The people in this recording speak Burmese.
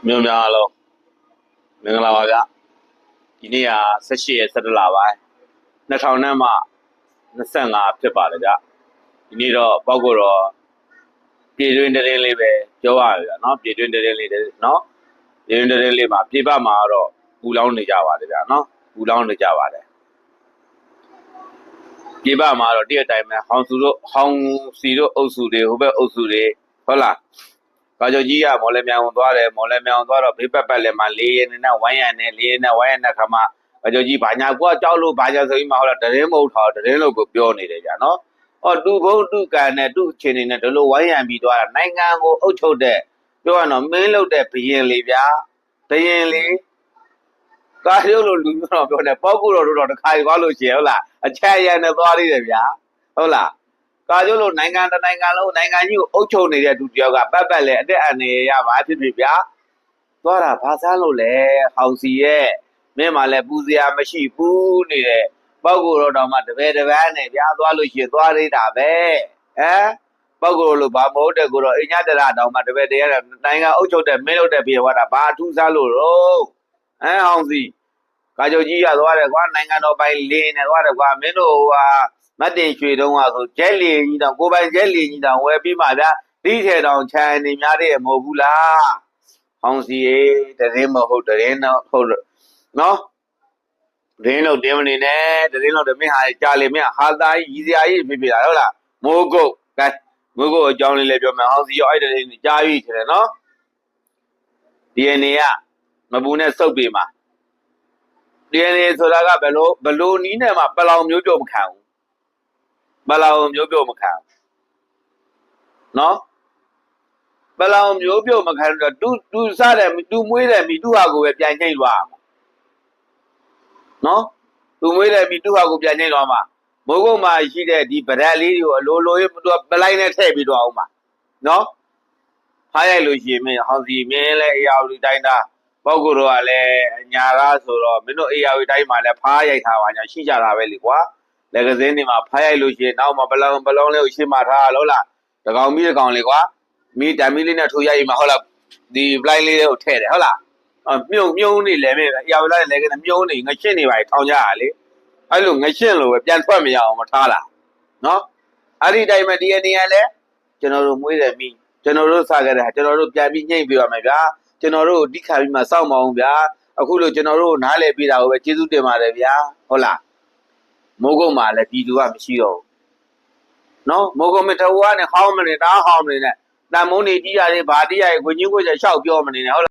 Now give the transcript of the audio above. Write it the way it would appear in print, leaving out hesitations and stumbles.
မြို့များလုံးမင်္ဂလာပါဗျဒီနေ့က18ရက်17လပိုင်း2000နဲ့မှ25ဖြစ်ပါတယ်ဗျဒီနေ့တော့ပောက်ကိုတော့ပြည်တွင်းတရင်လေးပဲပြောရရဗျเนาะပြည်တွင်းတရင်လေးเนาะပြည်တွင်းတရင်လေးမှာပြေပမှာတော့ပူလောင်းနေကြပါတယ်ဗျเนาะပူလောင်းနေကြပါတယ်ပြေပမှာတော့တည့်အတိုင်းပဲဟောင်စီတို့အုပ်စုတွေဟိုဘက်အုပ်စုတွေဟုတ်လားကာကျော်ကြီးကမော်လဲမြောင်သွားတယ်မော်လဲမြောင်သွားတော့ဘေးပတ်လဲမှာလေးရင်းနဲ့ဝိုင်းရံနဲ့လေးရင်းနဲ့ဝိုင်းရံတဲ့ခါမှာကာကျော်ကြီးဘာညာကွာကြောက်လို့ဘာညာဆိုပြီးမှဟောတာတရင်မဟုတ်တော့တရင်လို့ကိုပြောနေတယ်ကြာနော်တူဘုံတူကန်နဲ့တူအချင်းနေနဲ့ဒီလိုဝိုင်းရံပြီးသွားတာနိုင်ငံကိုအုပ်ချုပ်တဲ့ပြောရတော့မင်းလုပ်တဲ့ဘရင်လေးဗျာဘရင်လေးကာရုပ်လို့လူမျိုးတော်ပြောတယ်ပောက်ကူတော်တို့တခါရွာလို့ရှိရဟုတ်လားအချက်ရံနဲ့သွားသေးတယ်ဗျာဟုတ်လားကာကျိုးလို့နိုင်ငံတနိုင်ငံလုံးနိုင်ငံကြီးကိုအုပ်ချုပ်နေတဲ့သူတယောက်ကပတ်လဲအတက်အနေရပါဖြစ်ဖြစ်ဗျာသွားတာဘာစားလို့လဲဟောင်စီရဲ့မင်းမှလည်းပူစရာမရှိဘူးနေတဲ့ပောက်ကိုတော့မှတပည့်တပန်းနဲ့ဗျာသွားလို့ရှိရင်သွားသေးတာပဲပောက်ကိုလို့ဘာမဟုတ်တဲ့ကိုတော့အညတရတောင်မှတပည့်တရားနိုင်ငံအုပ်ချုပ်တဲ့မင်းလုပ်တဲ့ပြေဝါတာဘာအထူးစားလို့တော့ဟောင်စီကာကျိုးကြီးရသွားတယ်ကွာနိုင်ငံတော်ပိုင်လေးနဲ့သွားတယ်ကွာမင်းတို့ဟာမတ်တင်ရွှေတုံးကဆိုကျဲလီကြီးတောင်ကိုပိုင်ကျဲလီကြီးတောင်ဝယ်ပြီးမှဗျာဒီထဲတောင်ခြံနေများတဲ့မဟုတ်ဘူးလားဟောင်စီတရင်မဟုတ်တရင်တော့ဟုတ်နော်တရင်တော့တင်းမနေနဲ့တရင်တော့မင်းဟာကြားလေမင်းဟာသားကြီးရည်စရာကြီးဖြစ်ဖြစ်လာဟုတ်လားမိုးကုတ်ကဲမိုးကုတ်အကြောင်းလေးလည်းပြောမယ်ဟောင်စီရောအဲ့တရင်ကြားပြီထင်တယ်နော် DNA ကမပူနဲ့စုပ်ပေမှာ DNA ဆိုတာကဘလို့နီးနဲ့မှပလောင်မျိုးကြုံမခံဘူးပလောင်မျိုးပြုတ်မခံနော်ပလောင်မျိုးပြုတ်မခံတော့တူစားတယ်တူမွေးတယ်မိတူဟာကိုပဲပြန်ချိန်သွားမှာနော်တူမွေးတယ်မိတူဟာကိုပြန်ချိန်သွားမှာမိုးကုတ်မှာရှိတဲ့ဒီဗရက်လေးတွေကိုအလိုလိုရေးသူပလိုက်နဲ့ထည့်ပြီးတော့အောင်မှာနော်ဖားရိုက်လို့ရှိရင်မင်းဟောင်စီမင်းလဲအေယာဝတီတိုင်းသားပောက်ကိုတော့ကလည်းညာလားဆိုတော့မင်းတို့အေယာဝတီတိုင်းမှာလည်းဖားရိုက်ထားပါညာရှိကြတာပဲလေကွာလက်ကစင်းတွေမှာဖားရိုက်လို့ရှိရင်နောက်မှပလောင်လေးကိုရှင်းမထားလို့လားတကောင်မီးတကောင်လေးကွာမီးတံမီးလေးနဲ့ထိုးရိုက်ရင်မှဟုတ်လားဒီပလိုက်လေးကိုထည့်တယ်ဟုတ်လားမြုံနေလဲမင်းအရာဝလာလဲကနေမြုံနေငရှင်းနေပါထောင်ကြရလေအဲ့လိုငရှင်းလို့ပဲပြန်ထွက်မရအောင်မထားလားနော်အဲ့ဒီတိုင်းမှာဒီအနေနဲ့လဲကျွန်တော်တို့မွေးတယ်မိကျွန်တော်တို့စားကြတဲ့ဟာကျွန်တော်တို့ပြန်ပြီးညှိ့ပြရမယ်ဗျာကျွန်တော်တို့တိခါပြီးမှစောင့်မအောင်ဗျာအခုလို့ကျွန်တော်တို့နားလဲပြီးတာကိုပဲကျေးဇူးတင်ပါတယ်ဗျာဟုတ်လားမိုးကုတ်မှာလည်းပြည်သူကမရှိတော့ဘူးနော်မိုးကုတ်မထဝါနဲ့ဟောင်းမနေတာဟောင်းမနေနဲ့တန်မုံနေကြီးရတယ်ဗာတိရရဲ့ခွင်ကြီးကိုချက်လျှောက်ပြောမနေနဲ့ဟုတ်လား